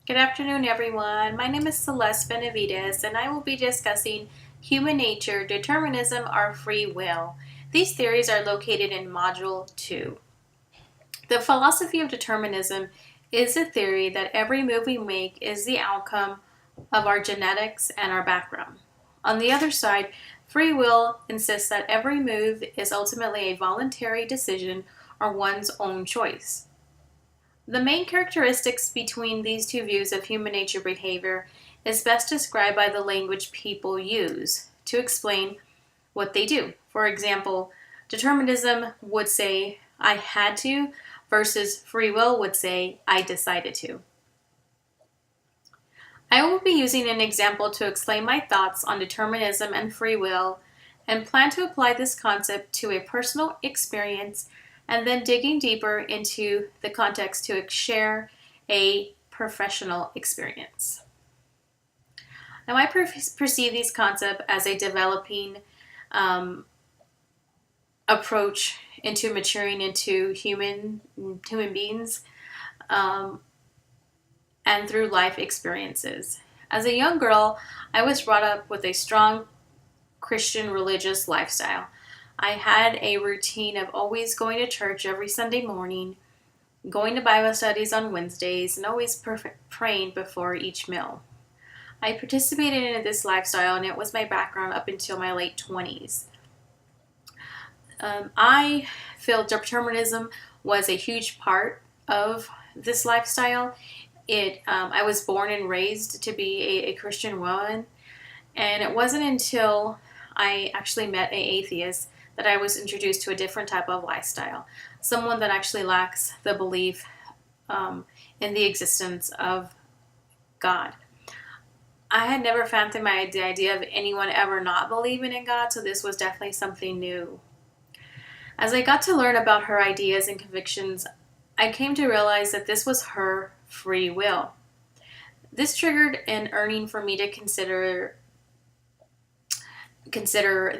Good afternoon, everyone. My name is Celeste Benavides, and I will be discussing human nature, determinism, or free will. These theories are located in Module 2. The philosophy of determinism is a theory that every move we make is the outcome of our genetics and our background. On the other side, free will insists that every move is ultimately a voluntary decision or one's own choice. The main characteristics between these two views of human nature behavior is best described by the language people use to explain what they do. For example, determinism would say, I had to, versus free will would say, I decided to. I will be using an example to explain my thoughts on determinism and free will, and plan to apply this concept to a personal experience and then digging deeper into the context to share a professional experience. Now, I perceive these concepts as a developing approach into maturing into human beings and through life experiences. As a young girl, I was brought up with a strong Christian religious lifestyle. I had a routine of always going to church every Sunday morning, going to Bible studies on Wednesdays, and always praying before each meal. I participated in this lifestyle, and it was my background up until my late 20s. I feel determinism was a huge part of this lifestyle. I was born and raised to be a Christian woman, and it wasn't until I actually met an atheist that I was introduced to a different type of lifestyle, someone that actually lacks the belief in the existence of God. I had never fathomed the idea of anyone ever not believing in God, so this was definitely something new. As I got to learn about her ideas and convictions, I came to realize that this was her free will. This triggered an yearning for me to consider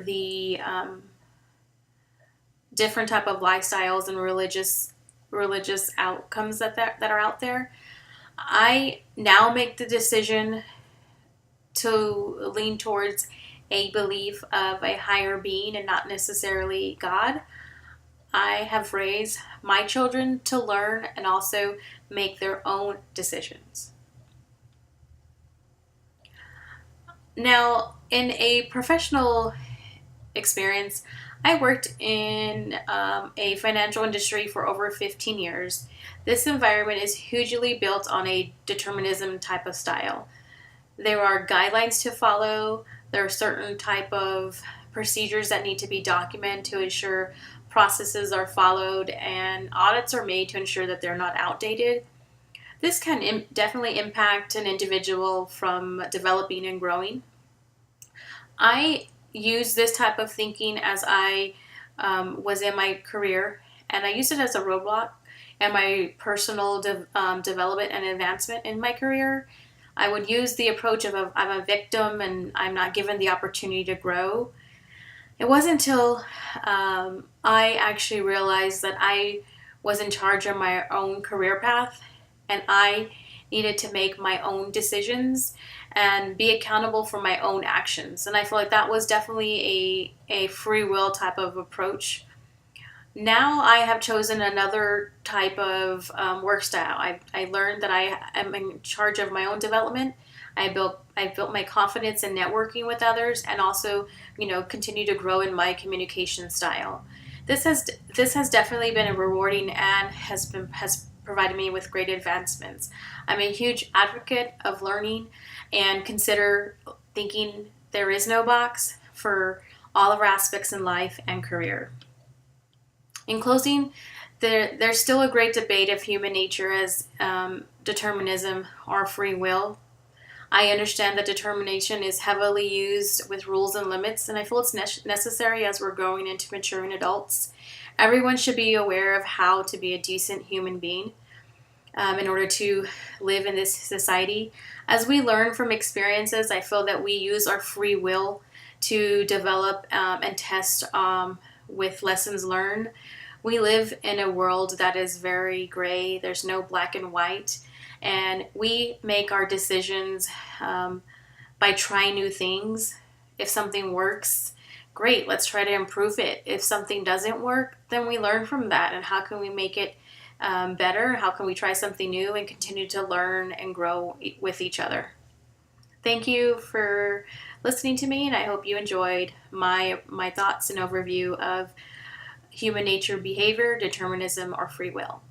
the different type of lifestyles and religious outcomes that are out there. I now make the decision to lean towards a belief of a higher being and not necessarily God. I have raised my children to learn and also make their own decisions. Now, in a professional experience, I worked in a financial industry for over 15 years. This environment is hugely built on a determinism type of style. There are guidelines to follow. There are certain type of procedures that need to be documented to ensure processes are followed, and audits are made to ensure that they're not outdated. This can definitely impact an individual from developing and growing. I use this type of thinking as I was in my career, and I used it as a roadblock in my personal development and advancement in my career. I would use the approach of I'm a victim and I'm not given the opportunity to grow. It wasn't until I actually realized that I was in charge of my own career path and I needed to make my own decisions and be accountable for my own actions. And I feel like that was definitely a free will type of approach. Now I have chosen another type of work style. I learned that I am in charge of my own development. I built my confidence in networking with others, and also, continue to grow in my communication style. This has definitely been a rewarding and has provided me with great advancements. I'm a huge advocate of learning and consider thinking there is no box for all of our aspects in life and career. In closing, there's still a great debate of human nature as determinism or free will. I understand that determination is heavily used with rules and limits, and I feel it's necessary as we're growing into maturing adults. Everyone should be aware of how to be a decent human being in order to live in this society. As we learn from experiences, I feel that we use our free will to develop and test with lessons learned. We live in a world that is very gray. There's no black and white. And we make our decisions by trying new things. If something works, great, let's try to improve it. If something doesn't work, then we learn from that. And how can we make it better? How can we try something new and continue to learn and grow with each other? Thank you for listening to me, and I hope you enjoyed my thoughts and overview of human nature, behavior, determinism, or free will.